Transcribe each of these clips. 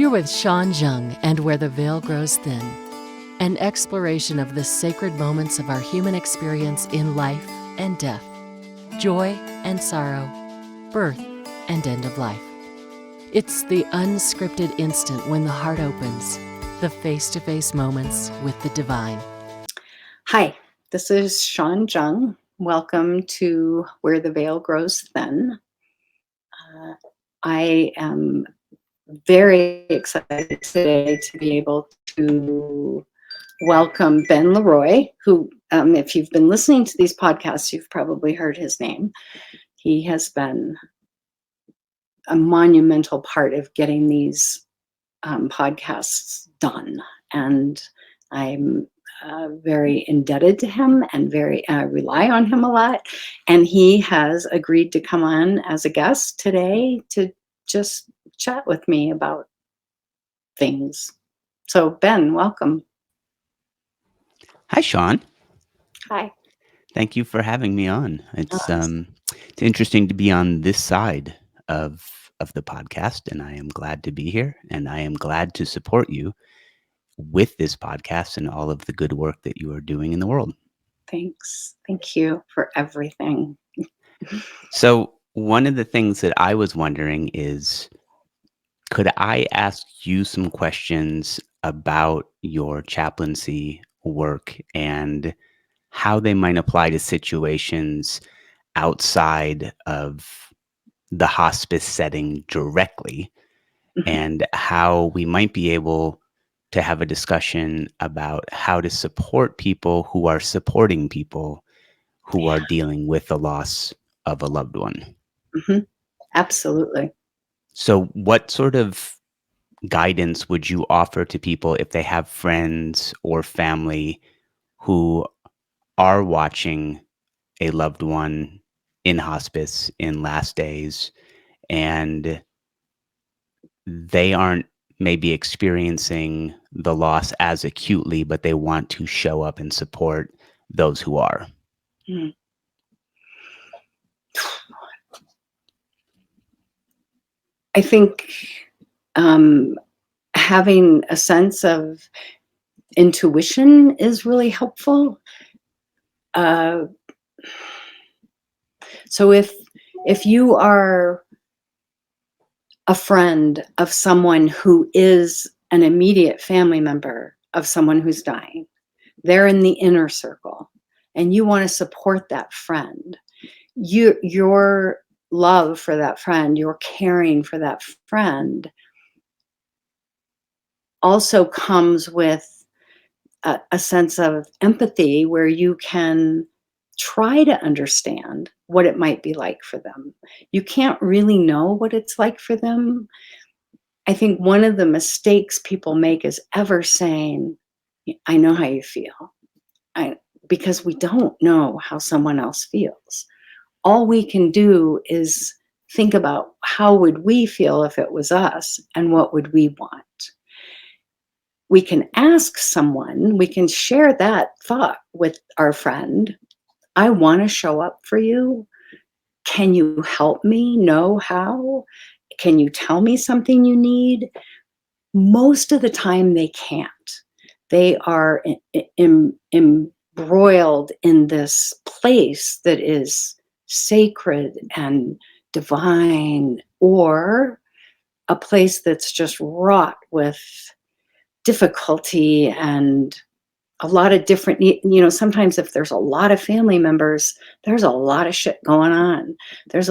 You're with Sean Jung and Where the Veil Grows Thin, an exploration of the sacred moments of our human experience in life and death, joy and sorrow, birth and end of life. It's the unscripted instant when the heart opens, the face-to-face moments with the divine. Hi, this is Sean Jung. Welcome to Where the Veil Grows Thin. I am very excited today to be able to welcome Ben LeRoy, who, if you've been listening to these podcasts, you've probably heard his name. He has been a monumental part of getting these podcasts done, and I'm very indebted to him and very rely on him a lot. And he has agreed to come on as a guest today to just chat with me about things. So Ben, welcome. Hi, Sean. Hi. Thank you for having me on. It's interesting to be on this side of the podcast, and I am glad to be here, and I am glad to support you with this podcast and all of the good work that you are doing in the world. Thanks. Thank you for everything. So one of the things that I was wondering is, could I ask you some questions about your chaplaincy work and how they might apply to situations outside of the hospice setting directly, and how we might be able to have a discussion about how to support people who are supporting people who are dealing with the loss of a loved one. Mm-hmm. Absolutely. So what sort of guidance would you offer to people if they have friends or family who are watching a loved one in hospice in last days, and they aren't maybe experiencing the loss as acutely, but they want to show up and support those who are? Mm. I think having a sense of intuition is really helpful. So if you are a friend of someone who is an immediate family member of someone who's dying, they're in the inner circle, and you want to support that friend, your love for that friend, your caring for that friend also comes with a sense of empathy where you can try to understand what it might be like for them. You can't really know what it's like for them. I think one of the mistakes people make is ever saying, I know how you feel, because we don't know how someone else feels. All we can do is think about how would we feel if it was us, and what would we want. We can ask someone, we can share that thought with our friend. I want to show up for you. Can you help me know how? Can you tell me something you need? Most of the time they can't. They are embroiled in this place that is sacred and divine, or a place that's just wrought with difficulty and a lot of different, sometimes if there's a lot of family members, there's a lot of shit going on. There's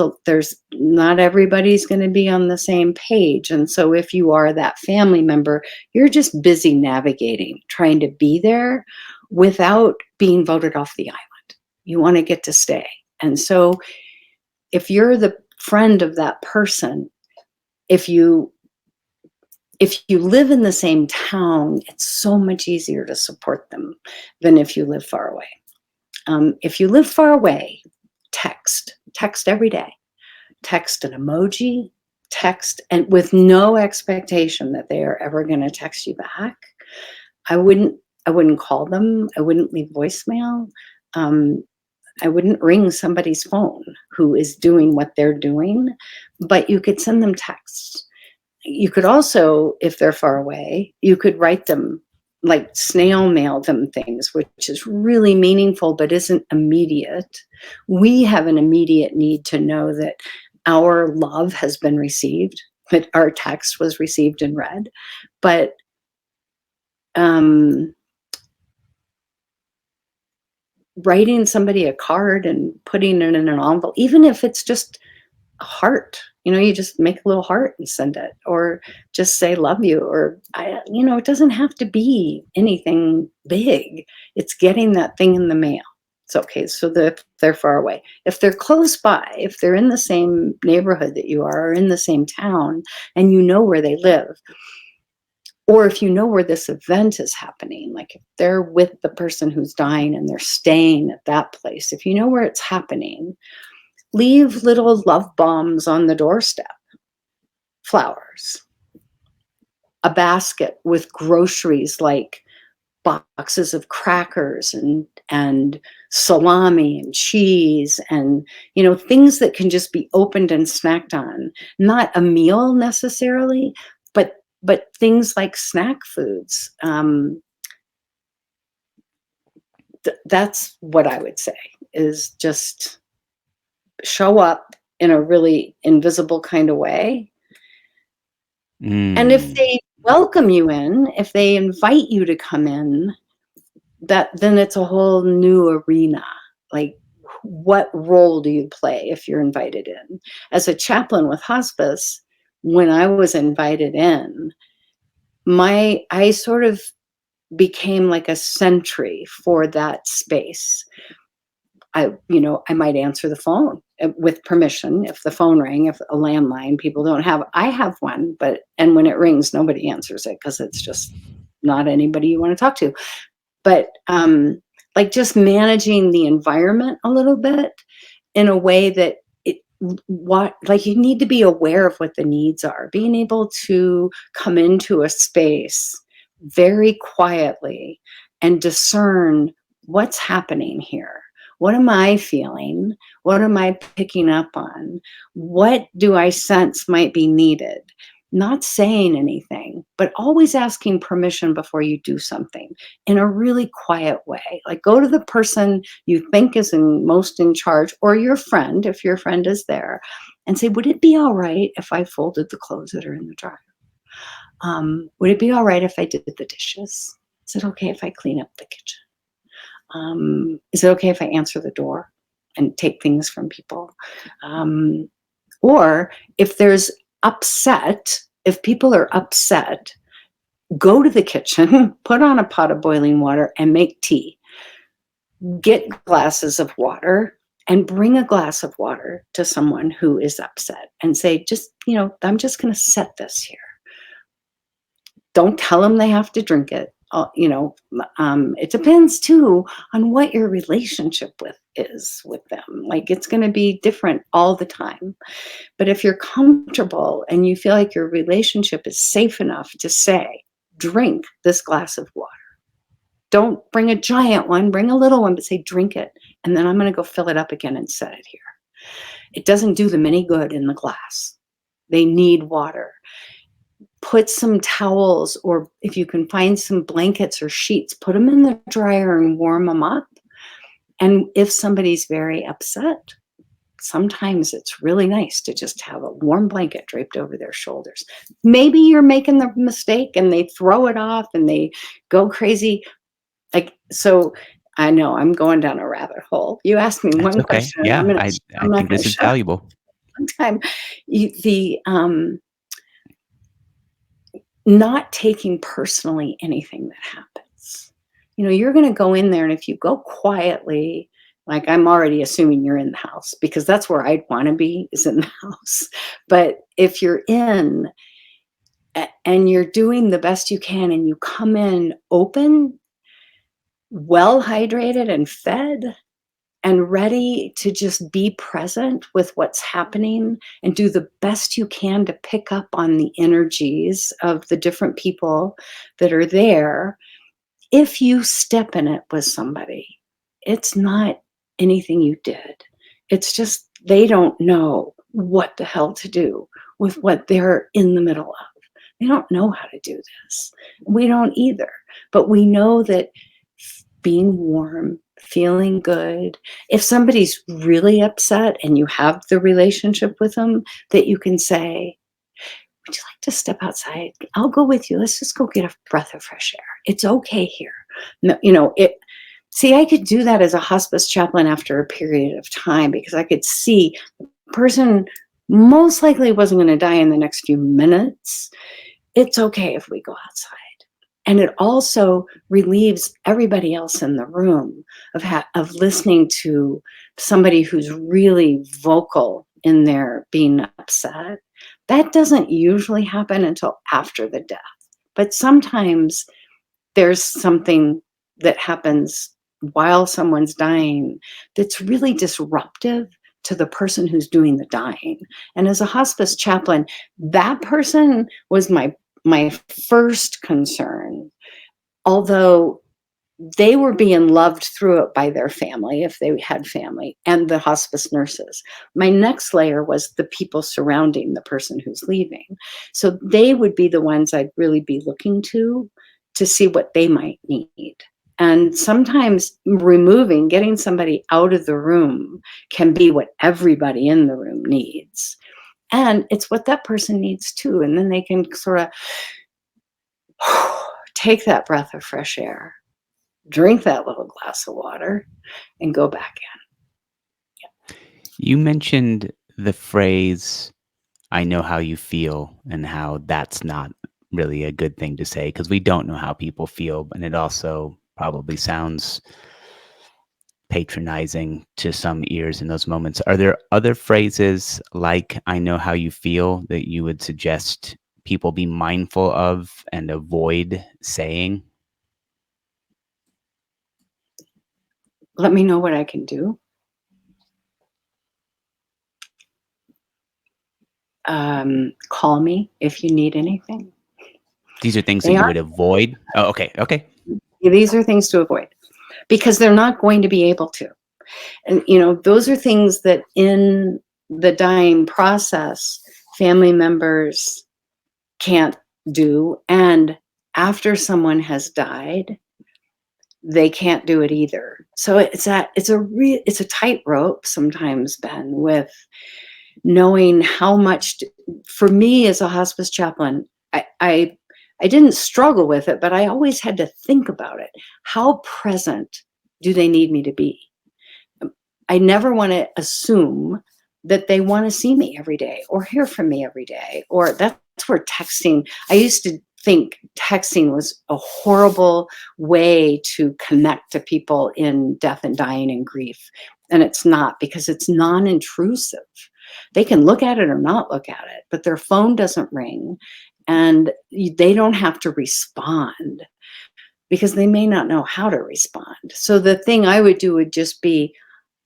not everybody's going to be on the same page. And so if you are that family member, you're just busy navigating, trying to be there without being voted off the island. You want to get to stay. And so if you're the friend of that person, if you live in the same town, it's so much easier to support them than if you live far away. If you live far away, text every day. Text an emoji, text, and with no expectation that they are ever going to text you back. I wouldn't call them. I wouldn't leave voicemail. I wouldn't ring somebody's phone who is doing what they're doing, but you could send them texts. You could also, if they're far away, you could write them, like snail mail them things, which is really meaningful but isn't immediate. We have an immediate need to know that our love has been received, that our text was received and read. But um, writing somebody a card and putting it in an envelope, even if it's just a heart, you just make a little heart and send it, or just say love you, or it doesn't have to be anything big. It's getting that thing in the mail. It's okay. So they're far away. If they're close by, if they're in the same neighborhood that you are, or in the same town, and you know where they live, or if you know where this event is happening, like if they're with the person who's dying and they're staying at that place, if you know where it's happening, leave little love bombs on the doorstep, flowers, a basket with groceries like boxes of crackers and salami and cheese, and things that can just be opened and snacked on. Not a meal necessarily, but things like snack foods. That's what I would say, is just show up in a really invisible kind of way. And if they welcome you in, if they invite you to come in, then it's a whole new arena. Like, what role do you play if you're invited in? As a chaplain with hospice, when I was invited in, I sort of became like a sentry for that space. I might answer the phone with permission if the phone rang. If a landline, people don't have, I have one, and when it rings, nobody answers it because it's just not anybody you want to talk to. But like just managing the environment a little bit in a way that you need to be aware of what the needs are. Being able to come into a space very quietly and discern what's happening here. What am I feeling? What am I picking up on? What do I sense might be needed? Not saying anything, but always asking permission before you do something in a really quiet way. Like, go to the person you think is most in charge, or your friend, if your friend is there, and say, would it be all right if I folded the clothes that are in the dryer? Would it be all right if I did the dishes? Is it okay if I clean up the kitchen? Is it okay if I answer the door and take things from people? Or if people are upset, go to the kitchen, put on a pot of boiling water and make tea. Get glasses of water and bring a glass of water to someone who is upset and say, I'm just going to set this here. Don't tell them they have to drink it. It depends too on what your relationship is with them. Like, it's going to be different all the time. But if you're comfortable and you feel like your relationship is safe enough to say, drink this glass of water. Don't bring a giant one, bring a little one, but say, drink it. And then I'm going to go fill it up again and set it here. It doesn't do them any good in the glass. They need water. Put some towels, or if you can find some blankets or sheets, put them in the dryer and warm them up. And if somebody's very upset, sometimes it's really nice to just have a warm blanket draped over their shoulders. Maybe you're making the mistake and they throw it off and they go crazy. So I know I'm going down a rabbit hole. You asked me one okay. question. Yeah, I I'm not think this is gonna valuable. one time. Not taking personally anything that happens. You're going to go in there, and if you go quietly, like, I'm already assuming you're in the house, because that's where I'd want to be, is in the house. But if you're in and you're doing the best you can, and you come in open, well hydrated and fed, and ready to just be present with what's happening and do the best you can to pick up on the energies of the different people that are there. If you step in it with somebody, it's not anything you did. It's just they don't know what the hell to do with what they're in the middle of. They don't know how to do this. We don't either. But we know that being warm, feeling good, if somebody's really upset and you have the relationship with them, that you can say, would you like to step outside? I'll go with you. Let's just go get a breath of fresh air. It's okay here. No, see, I could do that as a hospice chaplain after a period of time because I could see the person most likely wasn't going to die in the next few minutes. It's okay if we go outside. And it also relieves everybody else in the room of listening to somebody who's really vocal in their being upset. That doesn't usually happen until after the death. But sometimes there's something that happens while someone's dying that's really disruptive to the person who's doing the dying. And as a hospice chaplain, that person was my first concern, although they were being loved through it by their family, if they had family, and the hospice nurses. My next layer was the people surrounding the person who's leaving. So they would be the ones I'd really be looking to see what they might need. And sometimes getting somebody out of the room can be what everybody in the room needs. And it's what that person needs too. And then they can sort of take that breath of fresh air, drink that little glass of water, and go back in. You mentioned the phrase, I know how you feel, and how that's not really a good thing to say because we don't know how people feel. And it also probably sounds patronizing to some ears in those moments. Are there other phrases like I know how you feel that you would suggest people be mindful of and avoid saying? Let me know what I can do. Call me if you need anything. These are things that They you are. would avoid? Oh, okay. Okay. These are things to avoid because they're not going to be able to. And, those are things that in the dying process, family members can't do. And after someone has died, they can't do it either. So it's a tightrope sometimes, Ben, with knowing how much for me as a hospice chaplain, I didn't struggle with it, but I always had to think about it. How present do they need me to be? I never want to assume that they want to see me every day or hear from me every day, or that's where texting, I used to think texting was a horrible way to connect to people in death and dying and grief. And it's not, because it's non-intrusive. They can look at it or not look at it, but their phone doesn't ring and they don't have to respond because they may not know how to respond. So the thing I would do would just be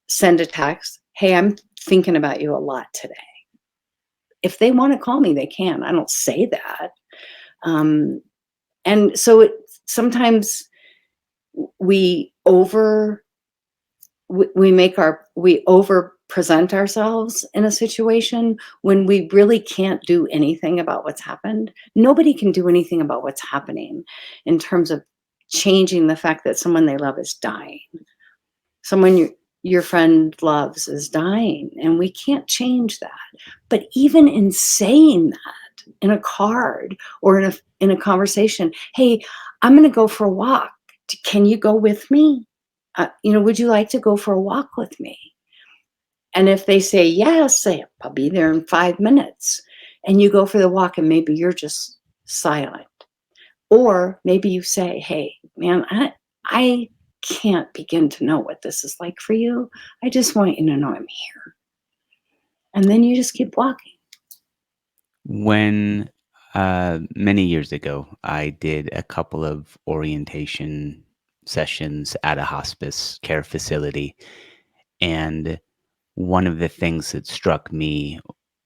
send a text. Hey, I'm thinking about you a lot today. If they want to call me, they can. I don't say that. And so sometimes we over present ourselves in a situation when we really can't do anything about what's happened. Nobody can do anything about what's happening in terms of changing the fact that someone they love is dying. Someone your friend loves is dying, and we can't change that. But even in saying that in a card or in a conversation, hey, I'm going to go for a walk. Can you go with me? Would you like to go for a walk with me? And if they say yes, say, I'll be there in 5 minutes. And you go for the walk and maybe you're just silent. Or maybe you say, hey, man, I can't begin to know what this is like for you. I just want you to know I'm here. And then you just keep walking. When many years ago, I did a couple of orientation sessions at a hospice care facility. And one of the things that struck me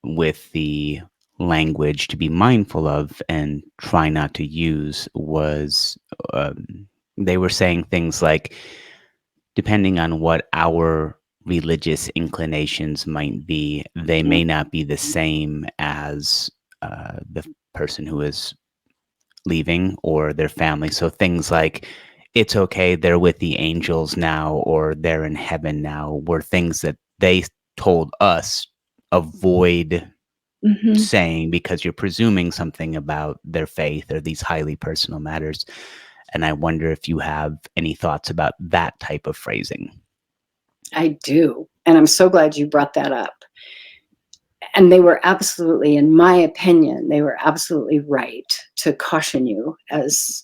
with the language to be mindful of and try not to use was they were saying things like, depending on what our religious inclinations might be, they may not be the same as the person who is leaving or their family. So things like, it's okay, they're with the angels now, or they're in heaven now, were things that they told us avoid Hmm. saying because you're presuming something about their faith or these highly personal matters. And I wonder if you have any thoughts about that type of phrasing. I do. And I'm so glad you brought that up. And they were absolutely, in my opinion, they were absolutely right to caution you as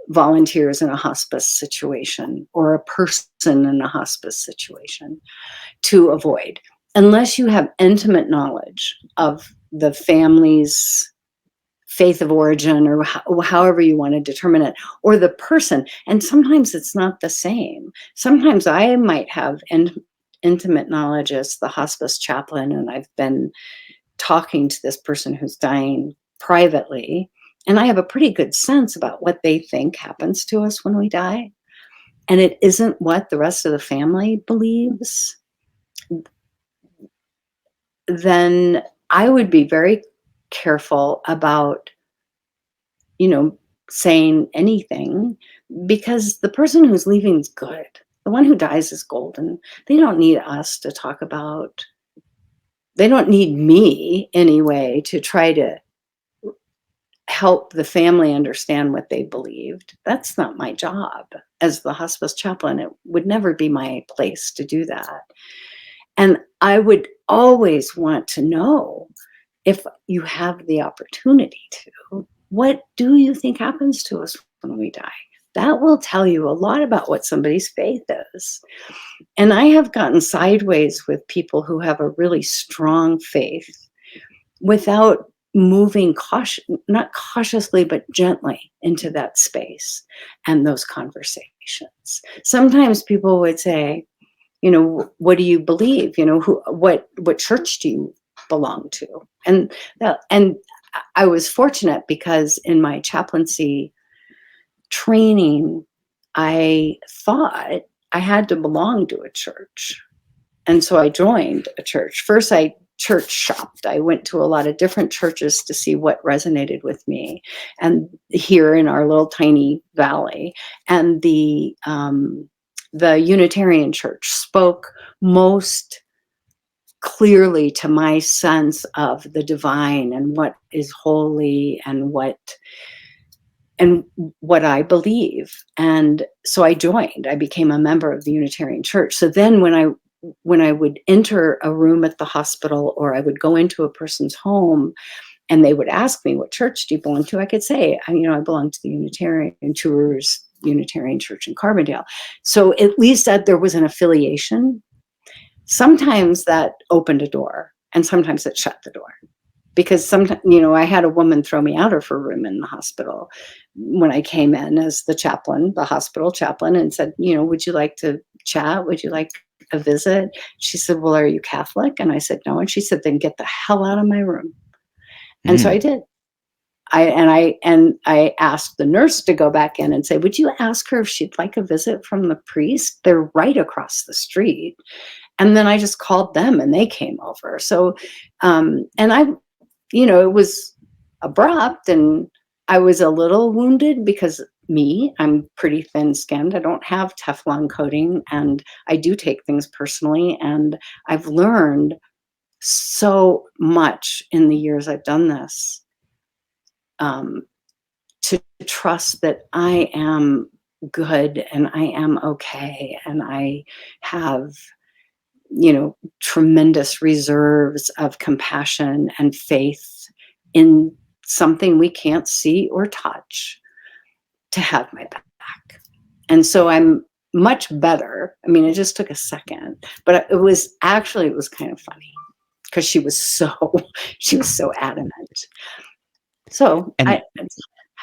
volunteers in a hospice situation or a person in a hospice situation to avoid, unless you have intimate knowledge of the family's faith of origin, or however you want to determine it, or the person. And sometimes it's not the same. Sometimes I might have intimate knowledge as the hospice chaplain, and I've been talking to this person who's dying privately, and I have a pretty good sense about what they think happens to us when we die. And it isn't what the rest of the family believes. Then I would be very careful about, saying anything, because the person who's leaving is good. The one who dies is golden. They don't need us to talk about, they don't need me anyway to try to help the family understand what they believed. That's not my job as the hospice chaplain. It would never be my place to do that. And I would always want to know, if you have the opportunity to, what do you think happens to us when we die? That will tell you a lot about what somebody's faith is. And I have gotten sideways with people who have a really strong faith without moving not cautiously, but gently into that space and those conversations. Sometimes people would say, what do you believe? What church do you belong to? And I was fortunate, because in my chaplaincy training, I thought I had to belong to a church. And so I joined a church. First, I church shopped. I went to a lot of different churches to see what resonated with me. And here in our little tiny valley, and the Unitarian Church spoke most clearly to my sense of the divine and what is holy and what I believe. And so I joined. I became a member of the Unitarian Church. So then when I would enter a room at the hospital, or I would go into a person's home and they would ask me, what church do you belong to? I could say, I belong to the Unitarian Tours Unitarian Church in Carbondale. So at least that there was an affiliation. Sometimes that opened a door, and sometimes it shut the door. Because sometimes, I had a woman throw me out of her room in the hospital when I came in as the chaplain, the hospital chaplain, and said, would you like to chat? Would you like a visit? She said, well, are you Catholic? And I said, no. And she said, then get the hell out of my room. And so I did. I asked the nurse to go back in and say, would you ask her if she'd like a visit from the priest? They're right across the street. And then I just called them and they came over. So, it was abrupt, and I was a little wounded because I'm pretty thin-skinned. I don't have Teflon coating, and I do take things personally. And I've learned so much in the years I've done this, to trust that I am good and I am okay, and I have tremendous reserves of compassion and faith in something we can't see or touch to have my back. And so I'm much better. I mean, it just took a second, but it was kind of funny, because she was so adamant. So And have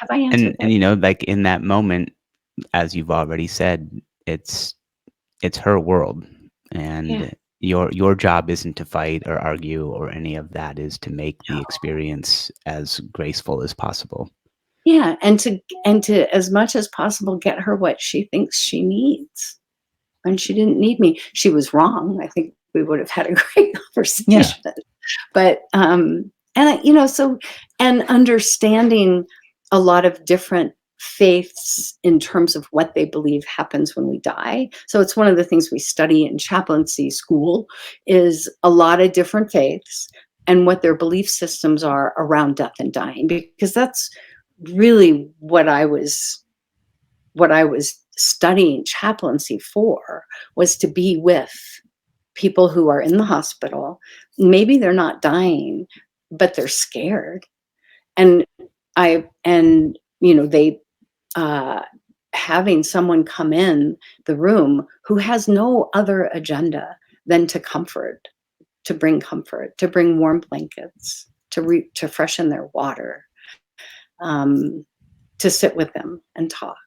I answered that? and like in that moment, as you've already said, it's her world, and your job isn't to fight or argue or any of that, is to make the experience as graceful as possible. Yeah, and to as much as possible get her what she thinks she needs. And she didn't need me. She was wrong. I think we would have had a great conversation. Yeah. But And understanding a lot of different faiths in terms of what they believe happens when we die. So it's one of the things we study in chaplaincy school, is a lot of different faiths and what their belief systems are around death and dying, because that's really what I was studying chaplaincy for, was to be with people who are in the hospital. Maybe they're not dying, but they're scared. And they having someone come in the room who has no other agenda than to comfort, to bring warm blankets, to freshen their water, to sit with them and talk,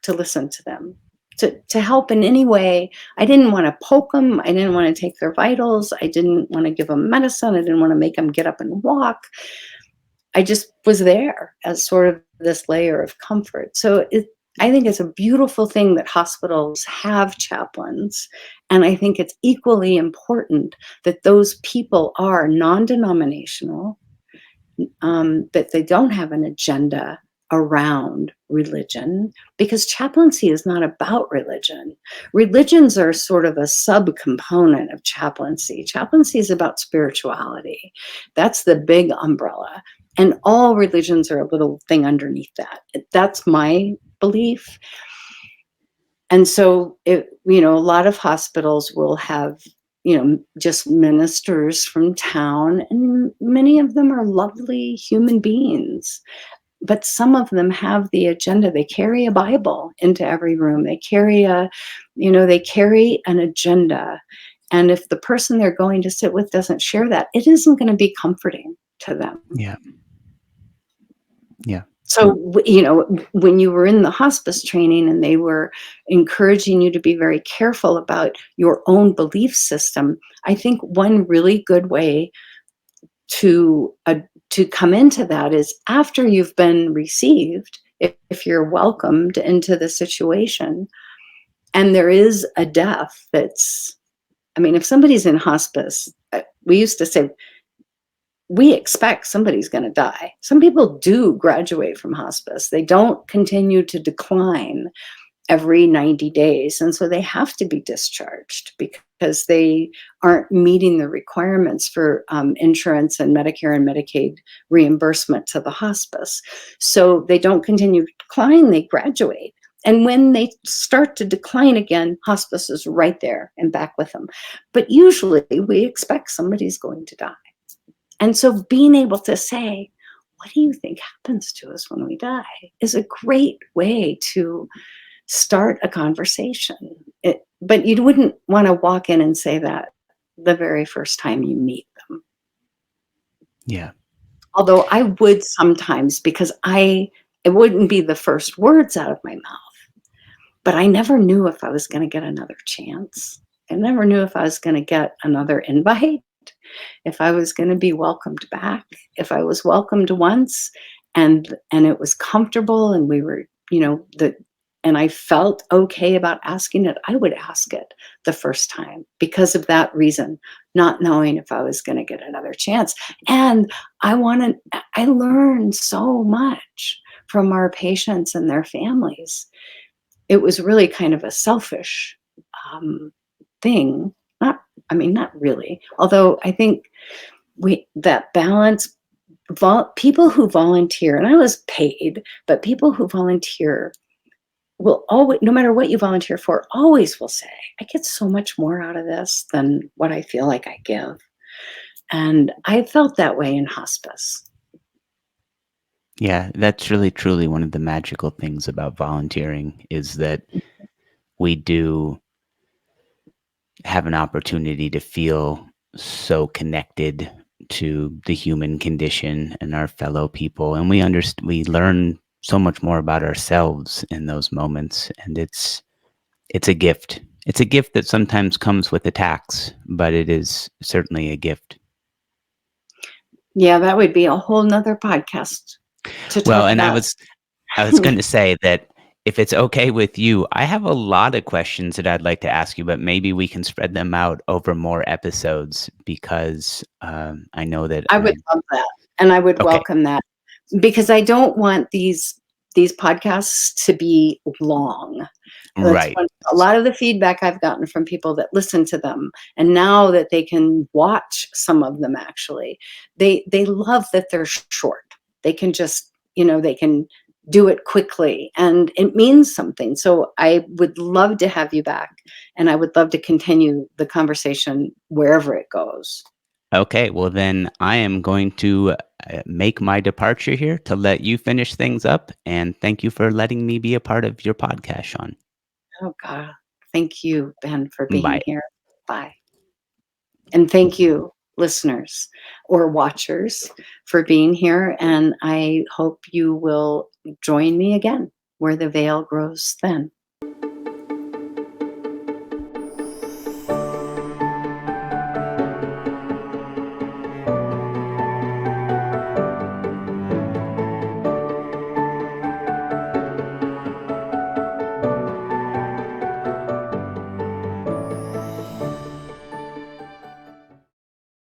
to listen to them, to help in any way. I didn't want to poke them. I didn't want to take their vitals. I didn't want to give them medicine. I didn't want to make them get up and walk. I just was there as sort of this layer of comfort. So I think it's a beautiful thing that hospitals have chaplains. And I think it's equally important that those people are non-denominational, that they don't have an agenda around religion, because chaplaincy is not about religion. Religions are sort of a subcomponent of chaplaincy. Chaplaincy is about spirituality. That's the big umbrella. And all religions are a little thing underneath that. That's my belief. And so, a lot of hospitals will have, just ministers from town, and many of them are lovely human beings. But some of them have the agenda. They carry a Bible into every room. They carry an agenda. And if the person they're going to sit with doesn't share that, it isn't going to be comforting to them. Yeah. Yeah. So, when you were in the hospice training and they were encouraging you to be very careful about your own belief system, I think one really good way to come into that is after you've been received, if you're welcomed into the situation, and there is a death if somebody's in hospice, we used to say, we expect somebody's going to die. Some people do graduate from hospice. They don't continue to decline every 90 days. And so they have to be discharged because they aren't meeting the requirements for insurance and Medicare and Medicaid reimbursement to the hospice. So they don't continue to decline, they graduate. And when they start to decline again, hospice is right there and back with them. But usually we expect somebody's going to die. And so being able to say, what do you think happens to us when we die, is a great way to start a conversation. But you wouldn't want to walk in and say that the very first time you meet them. Yeah. Although I would sometimes, because it wouldn't be the first words out of my mouth. But I never knew if I was going to get another chance. I never knew if I was going to get another invite, if I was going to be welcomed back. If I was welcomed once and it was comfortable and we were, and I felt okay about asking it, I would ask it the first time because of that reason, not knowing if I was going to get another chance. And I learned so much from our patients and their families. It was really kind of a selfish thing. Not really. Although I think that balance, people who volunteer, and I was paid, but people who volunteer will always, no matter what you volunteer for, always will say, I get so much more out of this than what I feel like I give. And I felt that way in hospice. Yeah, that's really truly one of the magical things about volunteering, is that we do have an opportunity to feel so connected to the human condition and our fellow people, and we learn so much more about ourselves in those moments, and it's a gift. It's a gift that sometimes comes with a tax, but it is certainly a gift. Yeah, that would be a whole nother podcast to talk Well, and about. I was going to say that if it's okay with you, I have a lot of questions that I'd like to ask you, but maybe we can spread them out over more episodes, because I know that I would love that. And I would Okay. welcome that because I don't want these podcasts to be long. That's Right. one a lot of the feedback I've gotten from people that listen to them, and now that they can watch some of them actually, they love that they're short. They can just, they can do it quickly, and it means something. So I would love to have you back, and I would love to continue the conversation wherever it goes. Okay. Well, then I am going to make my departure here to let you finish things up. And thank you for letting me be a part of your podcast, Sean. Oh God. Thank you, Ben, for being Bye. here. Bye. And thank you, listeners or watchers, for being here. And I hope you will join me again where the veil grows thin.